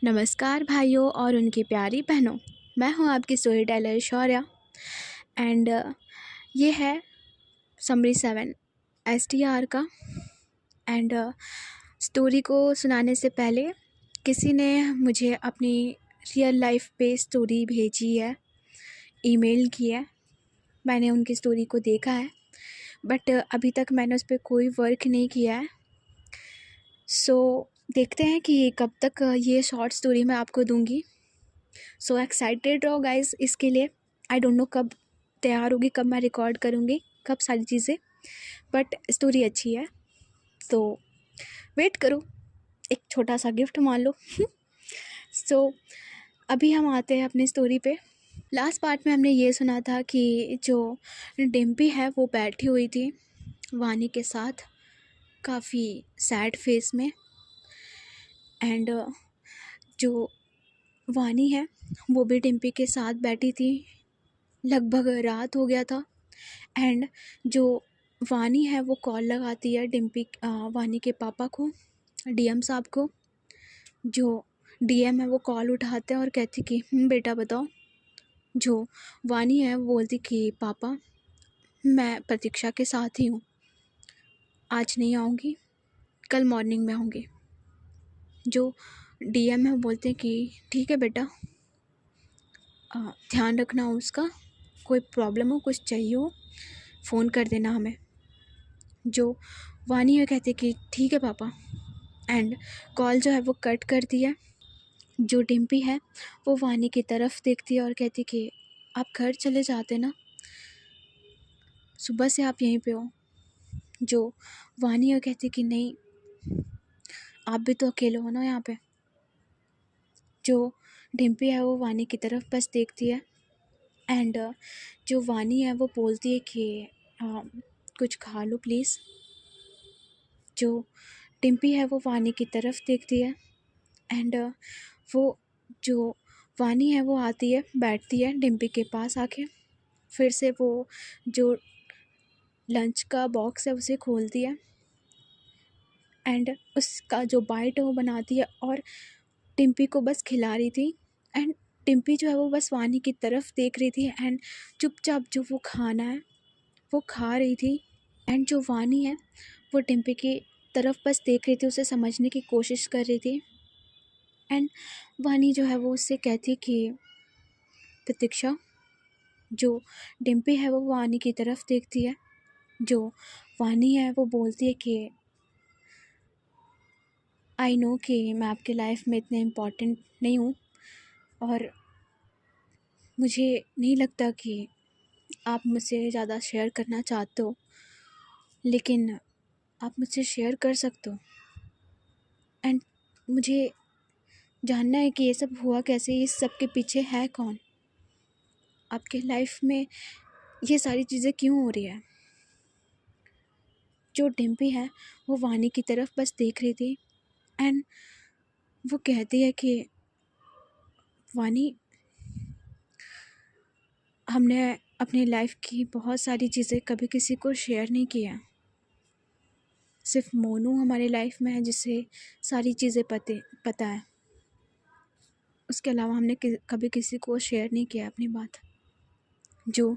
नमस्कार भाइयों और उनकी प्यारी बहनों। मैं हूं आपकी स्टोरी टेलर शौर्या एंड ये है समरी 7 STR का। एंड स्टोरी को सुनाने से पहले किसी ने मुझे अपनी रियल लाइफ पे स्टोरी भेजी है, ईमेल की है। मैंने उनकी स्टोरी को देखा है बट अभी तक मैंने उस पर कोई वर्क नहीं किया है। सो देखते हैं कि कब तक ये शॉर्ट स्टोरी मैं आपको दूंगी। सो एक्साइटेड रहो गाइस इसके लिए। आई डोंट नो कब तैयार होगी, कब मैं रिकॉर्ड करूँगी, कब सारी चीज़ें, बट स्टोरी अच्छी है तो वेट करो, एक छोटा सा गिफ्ट मान लो। सो अभी हम आते हैं अपनी स्टोरी पे। लास्ट पार्ट में हमने ये सुना था कि जो डिम्पी है वो बैठी हुई थी वानी के साथ काफ़ी सैड फेस में। एंड जो वानी है वो भी डिम्पी के साथ बैठी थी। लगभग रात हो गया था एंड जो वानी है वो कॉल लगाती है वानी के पापा को, DM साहब को। जो DM है वो कॉल उठाते हैं और कहती कि बेटा बताओ। जो वानी है वो बोलती कि पापा मैं प्रतीक्षा के साथ ही हूँ, आज नहीं आऊँगी, कल मॉर्निंग में आऊँगी। जो DM है वो बोलते हैं कि ठीक है बेटा, ध्यान रखना उसका, कोई प्रॉब्लम हो, कुछ चाहिए हो, फ़ोन कर देना हमें। जो वानी है कहती कि ठीक है पापा एंड कॉल जो है वो कट करती है। जो डिम्पी है वो वानी की तरफ देखती है और कहती कि आप घर चले जाते ना, सुबह से आप यहीं पे हो। जो वानी है कहती कि नहीं, आप भी तो अकेले हो ना यहाँ पे। जो डिम्पी है वो वानी की तरफ बस देखती है एंड जो वानी है वो बोलती है कि कुछ खा लो प्लीज़। जो डिम्पी है वो वानी की तरफ देखती है एंड वो जो वानी है वो आती है, बैठती है डिम्पी के पास आके। फिर से वो जो लंच का बॉक्स है उसे खोलती है एंड उसका जो बाइट है वो बनाती है और डिम्पी को बस खिला रही थी। एंड डिम्पी जो है वो बस वानी की तरफ देख रही थी एंड चुपचाप जो वो खाना है वो खा रही थी। एंड जो वानी है वो डिम्पी की तरफ बस देख रही थी, उसे समझने की कोशिश कर रही थी। एंड वानी जो है वो उससे कहती कि प्रतीक्षा। जो डिम्पी है वो वानी की तरफ देखती है। जो वानी है वो बोलती है कि आई नो कि मैं आपके लाइफ में इतने इम्पोर्टेंट नहीं हूँ और मुझे नहीं लगता कि आप मुझसे ज़्यादा शेयर करना चाहते हो, लेकिन आप मुझसे शेयर कर सकते हो। एंड मुझे जानना है कि ये सब हुआ कैसे, इस सब के पीछे है कौन, आपके लाइफ में ये सारी चीज़ें क्यों हो रही है। जो डिम्पी है वो वानी की तरफ बस देख रही थी एंड वो कहती है कि वानी, हमने अपनी लाइफ की बहुत सारी चीज़ें कभी किसी को शेयर नहीं किया। सिर्फ मोनू हमारी लाइफ में है जिसे सारी चीज़ें पता है। उसके अलावा हमने कभी किसी को शेयर नहीं किया अपनी बात। जो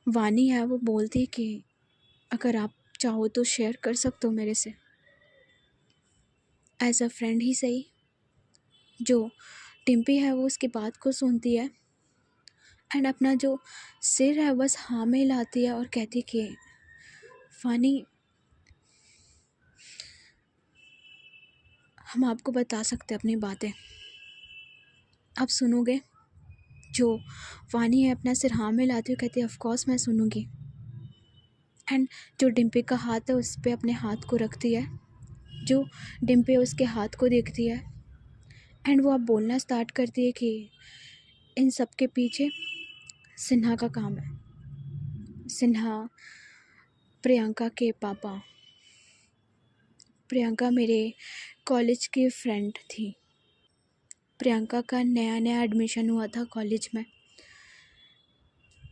वानी है वो बोलती है कि अगर आप चाहो तो शेयर कर सकते हो मेरे से, एज अ फ्रेंड ही सही। जो डिम्पी है वो उसकी बात को सुनती है एंड अपना जो सिर है बस हाँ में हिलाती है और कहती कि वानी, हम आपको बता सकते हैं अपनी बातें, आप सुनोगे। जो वानी है अपना सिर हाँ में हिलाती हुई कहती है ऑफ कोर्स मैं सुनूंगी। एंड जो डिम्पी का हाथ है उस पर अपने हाथ को रखती है। जो डिम्पी उसके हाथ को देखती है एंड वो अब बोलना स्टार्ट करती है कि इन सब के पीछे सिन्हा का काम है। सिन्हा प्रियंका के पापा। प्रियंका मेरे कॉलेज की फ्रेंड थी। प्रियंका का नया नया एडमिशन हुआ था कॉलेज में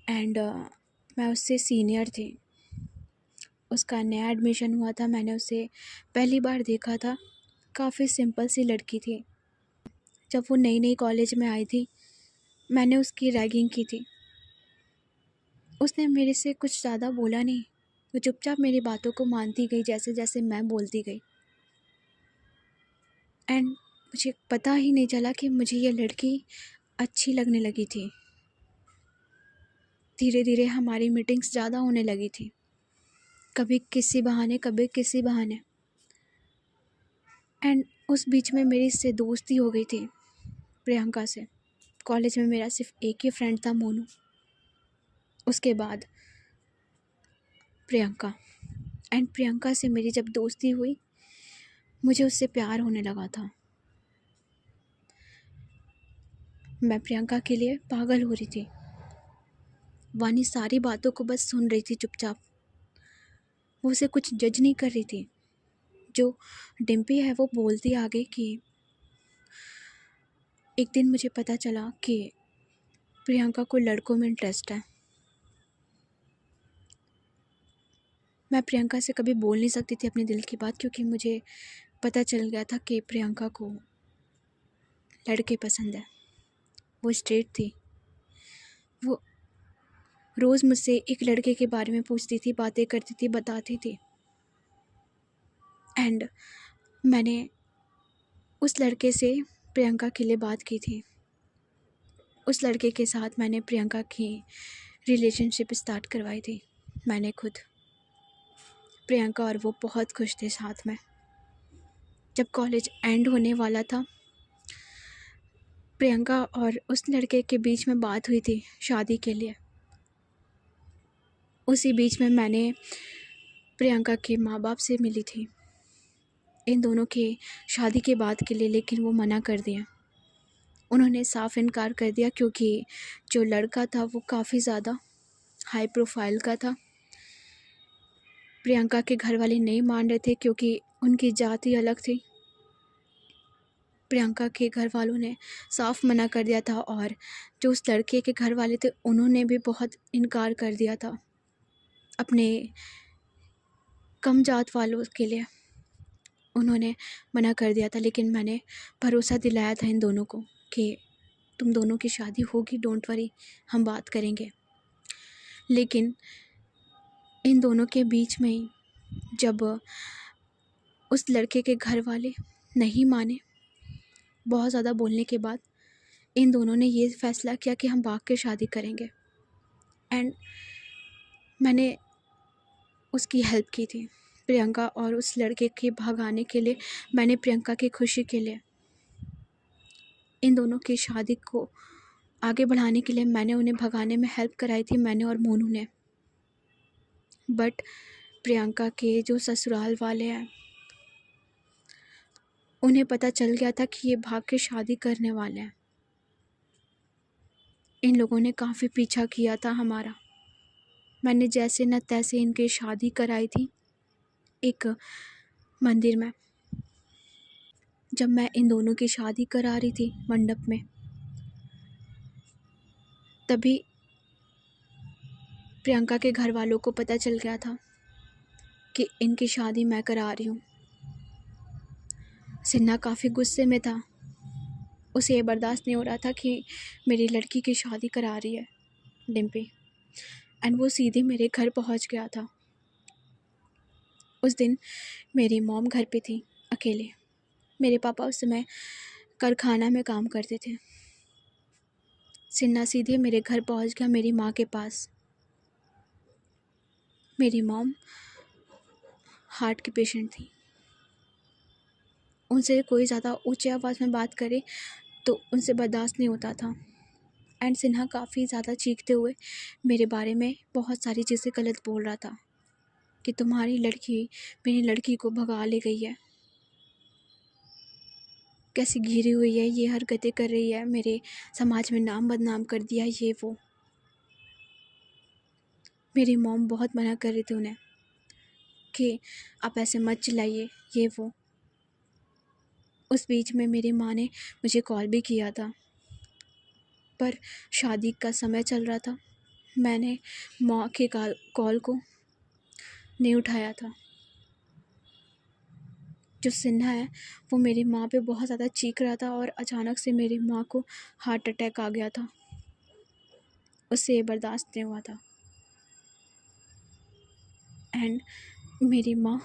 एंड मैं उससे सीनियर थी। उसका नया एडमिशन हुआ था, मैंने उसे पहली बार देखा था। काफ़ी सिंपल सी लड़की थी। जब वो नई नई कॉलेज में आई थी, मैंने उसकी रैगिंग की थी। उसने मेरे से कुछ ज़्यादा बोला नहीं, वो चुपचाप मेरी बातों को मानती गई जैसे जैसे मैं बोलती गई। एंड मुझे पता ही नहीं चला कि मुझे ये लड़की अच्छी लगने लगी थी। धीरे धीरे हमारी मीटिंग्स ज़्यादा होने लगी थी, कभी किसी बहाने कभी किसी बहाने। एंड उस बीच में मेरी इससे दोस्ती हो गई थी, प्रियंका से। कॉलेज में मेरा सिर्फ एक ही फ्रेंड था, मोनू। उसके बाद प्रियंका। एंड प्रियंका से मेरी जब दोस्ती हुई, मुझे उससे प्यार होने लगा था। मैं प्रियंका के लिए पागल हो रही थी। वानी सारी बातों को बस सुन रही थी चुपचाप, वो उसे कुछ जज नहीं कर रही थी। जो डिम्पी है वो बोलती आगे कि एक दिन मुझे पता चला कि प्रियंका को लड़कों में इंटरेस्ट है। मैं प्रियंका से कभी बोल नहीं सकती थी अपने दिल की बात, क्योंकि मुझे पता चल गया था कि प्रियंका को लड़के पसंद है। वो स्ट्रेट थी। वो रोज़ मुझसे एक लड़के के बारे में पूछती थी, बातें करती थी, बताती थी। एंड मैंने उस लड़के से प्रियंका के लिए बात की थी। उस लड़के के साथ मैंने प्रियंका की रिलेशनशिप स्टार्ट करवाई थी, मैंने खुद। प्रियंका और वो बहुत खुश थे साथ में। जब कॉलेज एंड होने वाला था, प्रियंका और उस लड़के के बीच में बात हुई थी शादी के लिए। उसी बीच में मैंने प्रियंका के माँ बाप से मिली थी इन दोनों के शादी के बाद के लिए, लेकिन वो मना कर दिया। उन्होंने साफ इनकार कर दिया, क्योंकि जो लड़का था वो काफ़ी ज़्यादा हाई प्रोफाइल का था। प्रियंका के घर वाले नहीं मान रहे थे, क्योंकि उनकी जाति अलग थी। प्रियंका के घर वालों ने साफ मना कर दिया था, और जो उस लड़के के घर वाले थे उन्होंने भी बहुत इनकार कर दिया था अपने कम जात वालों के लिए। उन्होंने मना कर दिया था, लेकिन मैंने भरोसा दिलाया था इन दोनों को कि तुम दोनों की शादी होगी, डोंट वरी, हम बात करेंगे। लेकिन इन दोनों के बीच में ही जब उस लड़के के घर वाले नहीं माने, बहुत ज़्यादा बोलने के बाद इन दोनों ने ये फ़ैसला किया कि हम भाग के शादी करेंगे। एंड मैंने उसकी हेल्प की थी, प्रियंका और उस लड़के के भगाने के लिए। मैंने प्रियंका की खुशी के लिए, इन दोनों की शादी को आगे बढ़ाने के लिए मैंने उन्हें भगाने में हेल्प कराई थी, मैंने और मोनू ने। बट प्रियंका के जो ससुराल वाले हैं, उन्हें पता चल गया था कि ये भाग के शादी करने वाले हैं। इन लोगों ने काफ़ी पीछा किया था हमारा। मैंने जैसे न तैसे इनकी शादी कराई थी एक मंदिर में। जब मैं इन दोनों की शादी करा रही थी मंडप में, तभी प्रियंका के घर वालों को पता चल गया था कि इनकी शादी मैं करा रही हूँ। सिन्हा काफ़ी गुस्से में था। उसे ये बर्दाश्त नहीं हो रहा था कि मेरी लड़की की शादी करा रही है डिम्पी। एंड वो सीधे मेरे घर पहुँच गया था। उस दिन मेरी मॉम घर पे थी अकेले। मेरे पापा उस समय कारखाना में काम करते थे। सिन्हा सीधे मेरे घर पहुँच गया, मेरी माँ के पास। मेरी मॉम हार्ट की पेशेंट थी। उनसे कोई ज़्यादा ऊंची आवाज़ में बात करे तो उनसे बर्दाश्त नहीं होता था। एंड सिन्हा काफ़ी ज़्यादा चीखते हुए मेरे बारे में बहुत सारी चीज़ें गलत बोल रहा था कि तुम्हारी लड़की मेरी लड़की को भगा ले गई है, कैसी घिरी हुई है, ये हरकतें कर रही है, मेरे समाज में नाम बदनाम कर दिया, ये वो। मेरी मॉम बहुत मना कर रही थी उन्हें कि आप ऐसे मत चिल्लाइए, ये वो। उस बीच में मेरी माँ ने मुझे कॉल भी किया था, पर शादी का समय चल रहा था। मैंने माँ के कॉल को नहीं उठाया था, जो सिन्हा है वो मेरी माँ पे बहुत ज़्यादा चीख रहा था और अचानक से मेरी माँ को हार्ट अटैक आ गया था। उससे ये बर्दाश्त नहीं हुआ था एंड मेरी माँ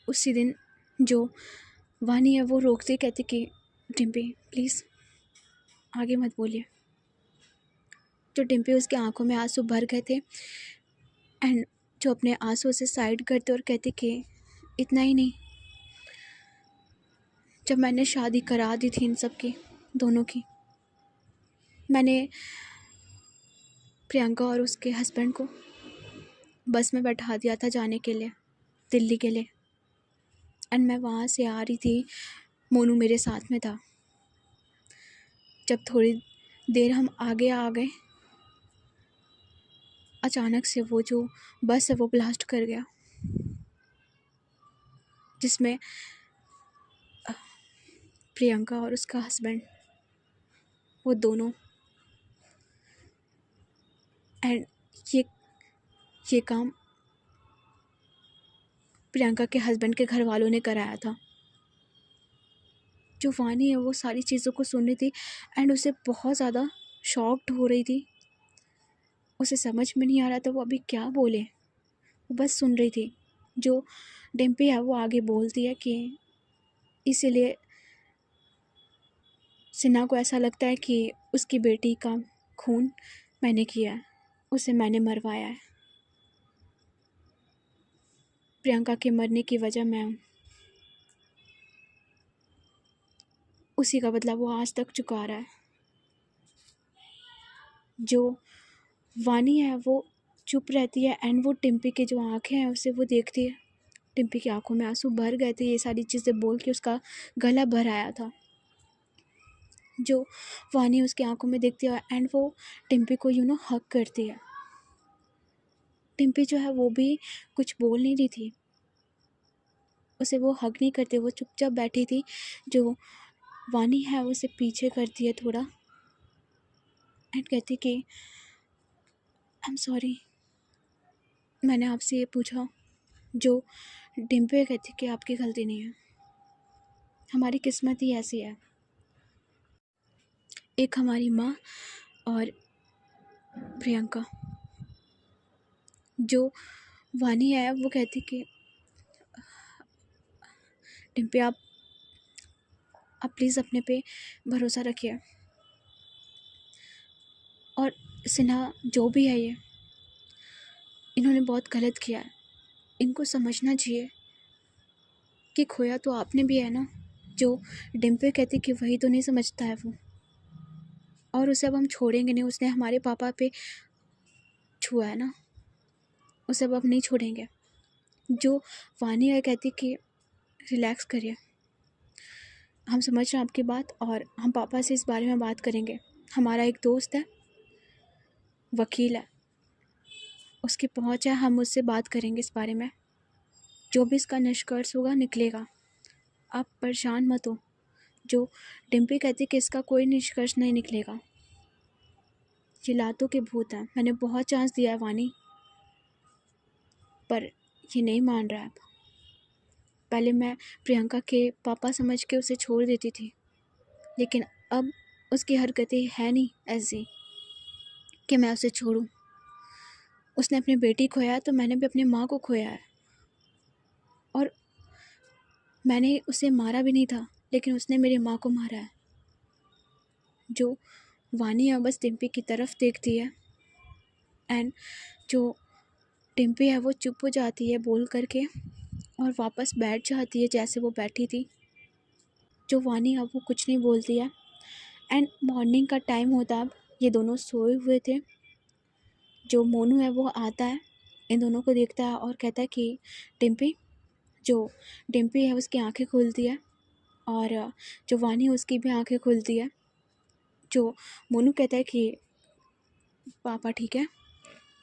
उसी दिन जो वानी है वो रोकती, कहती कि डिम्पी प्लीज़ आगे मत बोलिए। जो डिम्पी उसके आंखों में आंसू भर गए थे एंड जो अपने आंसू से साइड करते और कहती कि इतना ही नहीं, जब मैंने शादी करा दी थी इन सब की, दोनों की, मैंने प्रियंका और उसके हस्बैंड को बस में बैठा दिया था जाने के लिए, दिल्ली के लिए। एंड मैं वहाँ से आ रही थी, मोनू मेरे साथ में था। जब थोड़ी देर हम आगे आ गए, अचानक से वो जो बस है वो ब्लास्ट कर गया, जिसमें प्रियंका और उसका हस्बैंड वो दोनों, एंड ये काम प्रियंका के हस्बैंड के घर वालों ने कराया था। जो वानी है वो सारी चीज़ों को सुन रही थी एंड उसे बहुत ज़्यादा शॉक्ड हो रही थी। उसे समझ में नहीं आ रहा था वो अभी क्या बोले, वो बस सुन रही थी। जो डिम्पी है वो आगे बोलती है कि इसीलिए सिन्हा को ऐसा लगता है कि उसकी बेटी का खून मैंने किया है, उसे मैंने मरवाया है, प्रियंका के मरने की वजह मैं हूँ। उसी का बदला वो आज तक चुका रहा है। जो वानी है वो चुप रहती है एंड वो टिम्पी की जो आंखें हैं उसे वो देखती है। टिम्पी की आंखों में आंसू भर गए थे, ये सारी चीज़ें बोल के उसका गला भर आया था। जो वानी उसकी आंखों में देखती है एंड वो टिम्पी को हक करती है। टिम्पी जो है वो भी कुछ बोल नहीं रही थी, उसे वो हक नहीं करते, वो चुपचाप बैठी थी। जो वानी है उसे पीछे करती है थोड़ा एंड कहती कि आई एम सॉरी, मैंने आपसे ये पूछा। जो डिम्पी कहती कि आपकी गलती नहीं है, हमारी किस्मत ही ऐसी है। एक हमारी माँ और प्रियंका। जो वानी है वो कहती कि डिम्पी आप प्लीज़ अपने पे भरोसा रखिए। और सिन्हा जो भी है, ये इन्होंने बहुत गलत किया है, इनको समझना चाहिए कि खोया तो आपने भी है ना। जो डिम्पी कहती कि वही तो नहीं समझता है वो, और उसे अब हम छोड़ेंगे नहीं, उसने हमारे पापा पे छुआ है ना, उसे अब नहीं छोड़ेंगे। जो वानी है कहती कि रिलैक्स करिए, हम समझ रहे हैं आपकी बात और हम पापा से इस बारे में बात करेंगे। हमारा एक दोस्त है, वकील है, उसकी पहुंच है, हम उससे बात करेंगे इस बारे में, जो भी इसका निष्कर्ष होगा निकलेगा, आप परेशान मत हो। जो डिम्पी कहती कि इसका कोई निष्कर्ष नहीं निकलेगा, ये लातों के भूत हैं, मैंने बहुत चांस दिया है वानी, पर ये नहीं मान रहा है। पहले मैं प्रियंका के पापा समझ के उसे छोड़ देती थी, लेकिन अब उसकी हरकतें है नहीं ऐसी कि मैं उसे छोड़ूं। उसने अपनी बेटी खोया तो मैंने भी अपनी माँ को खोया है, और मैंने उसे मारा भी नहीं था, लेकिन उसने मेरी माँ को मारा है। जो वानी है बस डिम्पी की तरफ देखती है एंड जो डिम्पी है वो चुप हो जाती है बोल करके और वापस बैठ जाती है जैसे वो बैठी थी। जो वानी अब वो कुछ नहीं बोलती है एंड मॉर्निंग का टाइम होता है। अब ये दोनों सोए हुए थे। जो मोनू है वो आता है, इन दोनों को देखता है और कहता है कि डिम्पी। जो डिम्पी है उसकी आंखें खुलती है और जो वानी उसकी भी आंखें खुलती है। जो मोनू कहता है कि पापा ठीक है।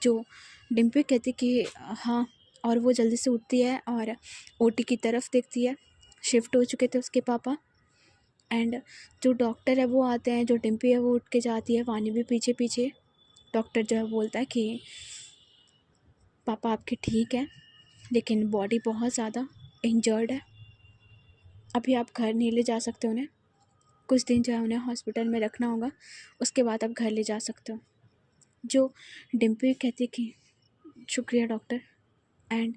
जो डिम्पी कहती कि हाँ, और वो जल्दी से उठती है और ओटी की तरफ देखती है। शिफ्ट हो चुके थे उसके पापा एंड जो डॉक्टर है वो आते हैं। जो डिम्पी है वो उठ के जाती है, वानी भी पीछे पीछे। डॉक्टर जो है बोलता है कि पापा आपके ठीक है, लेकिन बॉडी बहुत ज़्यादा इंजर्ड है, अभी आप घर नहीं ले जा सकते उन्हें, कुछ दिन जो है उन्हें हॉस्पिटल में रखना होगा, उसके बाद आप घर ले जा सकते हो। जो डिम्पी कहती कि शुक्रिया डॉक्टर, एंड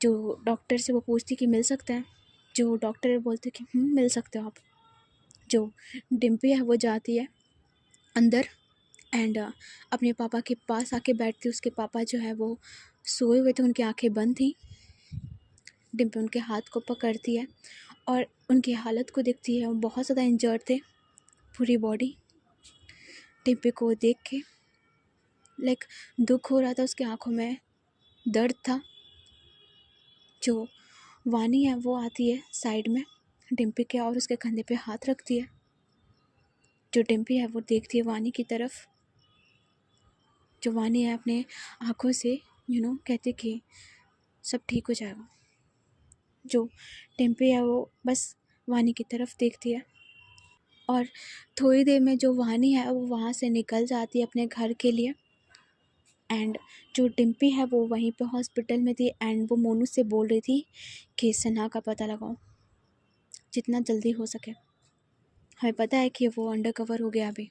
जो डॉक्टर से वो पूछती कि मिल सकता है, जो डॉक्टर बोलते कि मिल सकते हो आप। जो डिम्पी है वो जाती है अंदर एंड अपने पापा के पास आके बैठती। उसके पापा जो है वो सोए हुए थे, उनकी आंखें बंद थी। डिम्पी उनके हाथ को पकड़ती है और उनकी हालत को देखती है, वो बहुत ज़्यादा इंजर्ड थे पूरी बॉडी। डिम्पी को देख के लाइक दुख हो रहा था, उसकी आंखों में दर्द था। जो वानी है वो आती है साइड में डिम्पी के और उसके कंधे पे हाथ रखती है। जो डिम्पी है वो देखती है वानी की तरफ। जो वानी है अपने आँखों से कहती कि सब ठीक हो जाएगा। जो डिम्पी है वो बस वानी की तरफ देखती है और थोड़ी देर में जो वानी है वो वहाँ से निकल जाती है अपने घर के लिए। एंड जो डिम्पी है वो वहीं पे हॉस्पिटल में थी एंड वो मोनू से बोल रही थी कि सना का पता लगाओ जितना जल्दी हो सके। हमें पता है कि वो अंडर कवर हो गया अभी,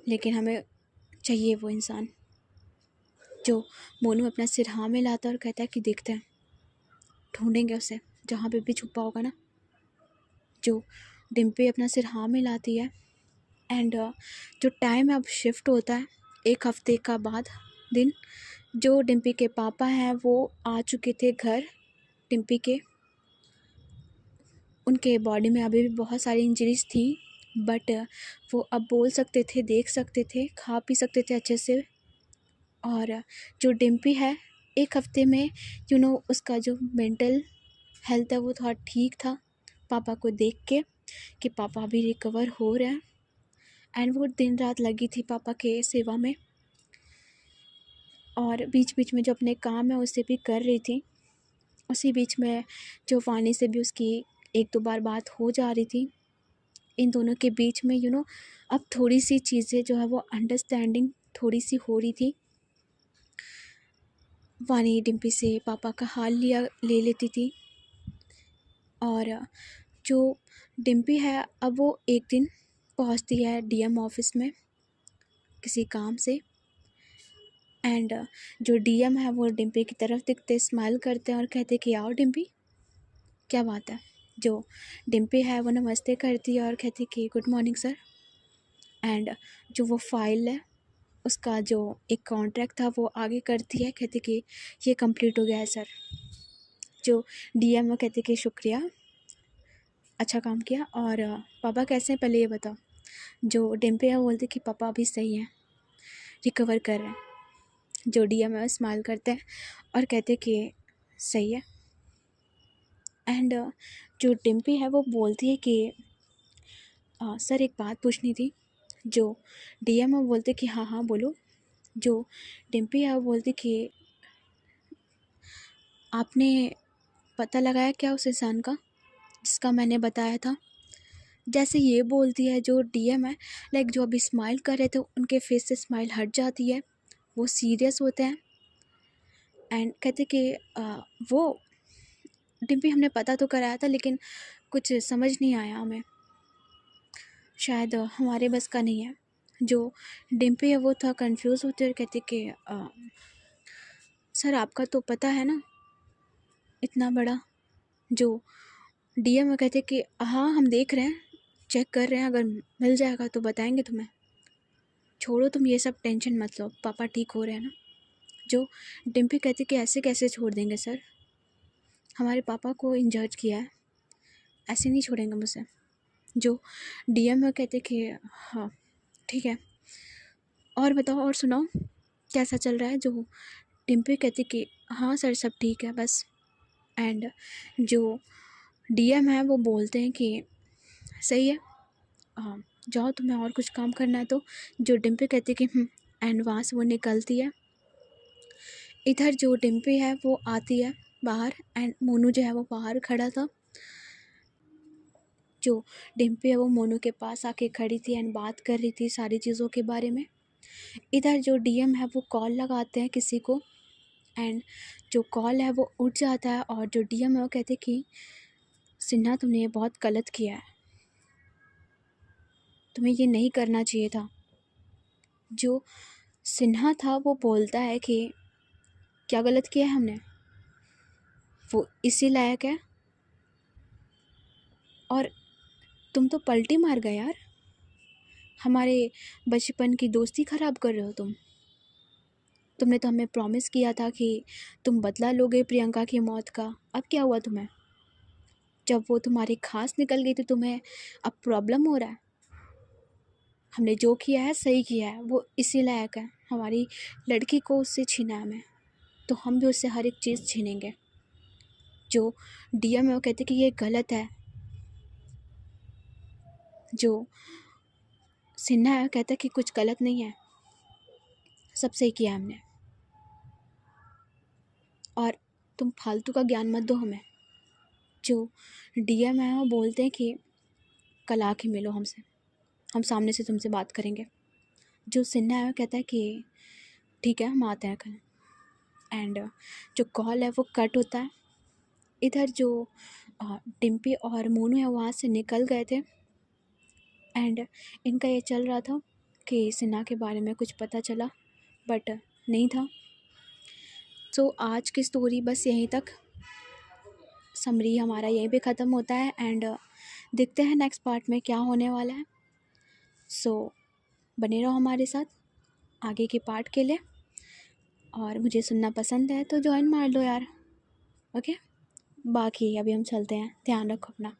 लेकिन हमें चाहिए वो इंसान। जो मोनू अपना सिर हाँ में लाता है और कहता है कि देखते हैं, ढूंढेंगे उसे जहाँ पे भी छुपा होगा ना। जो डिम्पी अपना सिर हाँ में लाती है एंड जो टाइम है अब शिफ्ट होता है 1 हफ्ते का बाद दिन। जो डिम्पी के पापा हैं वो आ चुके थे घर। डिम्पी के उनके बॉडी में अभी भी बहुत सारी इंजरीज थी, बट वो अब बोल सकते थे, देख सकते थे, खा पी सकते थे अच्छे से। और जो डिम्पी है 1 हफ्ते में उसका जो मेंटल हेल्थ है वो थोड़ा ठीक था पापा को देख के कि पापा अभी रिकवर हो रहे हैं। एंड वो दिन रात लगी थी पापा के सेवा में और बीच बीच में जो अपने काम है उसे भी कर रही थी। उसी बीच में जो वानी से भी उसकी 1-2 बार बात हो जा रही थी। इन दोनों के बीच में अब थोड़ी सी चीज़ें जो है वो अंडरस्टैंडिंग थोड़ी सी हो रही थी। वानी डिम्पी से पापा का हाल ले लेती थी और जो डिम्पी है अब वो एक दिन पहुंचती है डीएम ऑफिस में किसी काम से। एंड जो डीएम है वो डिम्पी की तरफ देखते, स्माइल करते हैं और कहते कि आओ डिम्पी, क्या बात है। जो डिम्पी है वो नमस्ते करती है और कहती कि गुड मॉर्निंग सर। एंड जो वो फाइल है उसका जो एक कॉन्ट्रैक्ट था वो आगे करती है, कहती कि ये कंप्लीट हो गया है सर। जो डीएम वो कहते कि शुक्रिया, अच्छा काम किया। और पापा कैसे हैं पहले ये बताओ। जो डिम्पी है वो बोलती कि पापा अभी सही हैं, रिकवर कर रहे हैं। जो डीएम है स्माइल करते हैं और कहते कि सही है। एंड जो डिम्पी है वो बोलती है कि सर एक बात पूछनी थी। जो डीएम है वो बोलते कि हाँ हाँ बोलो। जो डिम्पी है वो बोलती कि आपने पता लगाया क्या उस इंसान का जिसका मैंने बताया था। जैसे ये बोलती है जो डीएम है, लाइक जो अभी स्माइल कर रहे थे उनके फेस से स्माइल हट जाती है, वो सीरियस होते हैं एंड कहते कि वो डिम्पी हमने पता तो कराया था लेकिन कुछ समझ नहीं आया हमें, शायद हमारे बस का नहीं है। जो डिम्पी है वो थोड़ा कंफ्यूज होते और कहते कि सर आपका तो पता है ना इतना बड़ा। जो डीएम कहते कि हाँ हम देख रहे हैं, चेक कर रहे हैं, अगर मिल जाएगा तो बताएंगे तुम्हें, छोड़ो तुम ये सब टेंशन मत लो, पापा ठीक हो रहे हैं ना। जो डिम्पी कहती कि ऐसे कैसे छोड़ देंगे सर, हमारे पापा को इंजर्ड किया है, ऐसे नहीं छोड़ेंगे मुझे। जो डीएम कहते कि हाँ ठीक है, और बताओ और सुनाओ कैसा चल रहा है। जो डिम्पी कहती कि हाँ सर सब ठीक है बस। एंड जो डीएम है वो बोलते हैं कि सही है, हाँ जाओ तुम्हें और कुछ काम करना है तो। जो डिम्पी कहती कि एंड वहाँ से वो निकलती है। इधर जो डिम्पी है वो आती है बाहर एंड मोनू जो है वो बाहर खड़ा था। जो डिम्पी है वो मोनू के पास आके खड़ी थी एंड बात कर रही थी सारी चीज़ों के बारे में। इधर जो डीएम है वो कॉल लगाते हैं किसी को एंड जो कॉल है वो उठ जाता है और जो डीएम है वो कहते कि सिन्हा तुमने ये बहुत गलत किया है, तुम्हें ये नहीं करना चाहिए था। जो सिन्हा था वो बोलता है कि क्या गलत किया है हमने, वो इसी लायक है। और तुम तो पलटी मार गए यार, हमारे बचपन की दोस्ती ख़राब कर रहे हो तुम। तुमने तो हमें प्रॉमिस किया था कि तुम बदला लोगे प्रियंका की मौत का। अब क्या हुआ तुम्हें? जब वो तुम्हारी खास निकल गई तो तुम्हें अब प्रॉब्लम हो रहा है। हमने जो किया है सही किया है, वो इसी लायक है। हमारी लड़की को उससे छीना है हमें, तो हम भी उससे हर एक चीज़ छीनेंगे। जो डीएम है वो कहते कि ये गलत है, जो सिन्हा है कहता है कि कुछ गलत नहीं है, सब सही किया हमने। और तुम फालतू का ज्ञान मत दो हमें। जो डीएम है वो बोलते हैं कि कल आके मिलो हमसे, हम सामने से तुमसे बात करेंगे। जो सिन्हा है वो कहता है कि ठीक है हम आते हैं कल। एंड जो कॉल है वो कट होता है। इधर जो डिम्पी और मोनू है वहाँ से निकल गए थे एंड इनका ये चल रहा था कि सिन्हा के बारे में कुछ पता चला, बट नहीं था। सो आज की स्टोरी बस यहीं तक, समरी हमारा यहीं पे ख़त्म होता है। एंड देखते हैं नेक्स्ट पार्ट में क्या होने वाला है। सो बने रहो हमारे साथ आगे के पार्ट के लिए, और मुझे सुनना पसंद है तो ज्वाइन मार लो यार। ओके, बाकी अभी हम चलते हैं, ध्यान रखो अपना।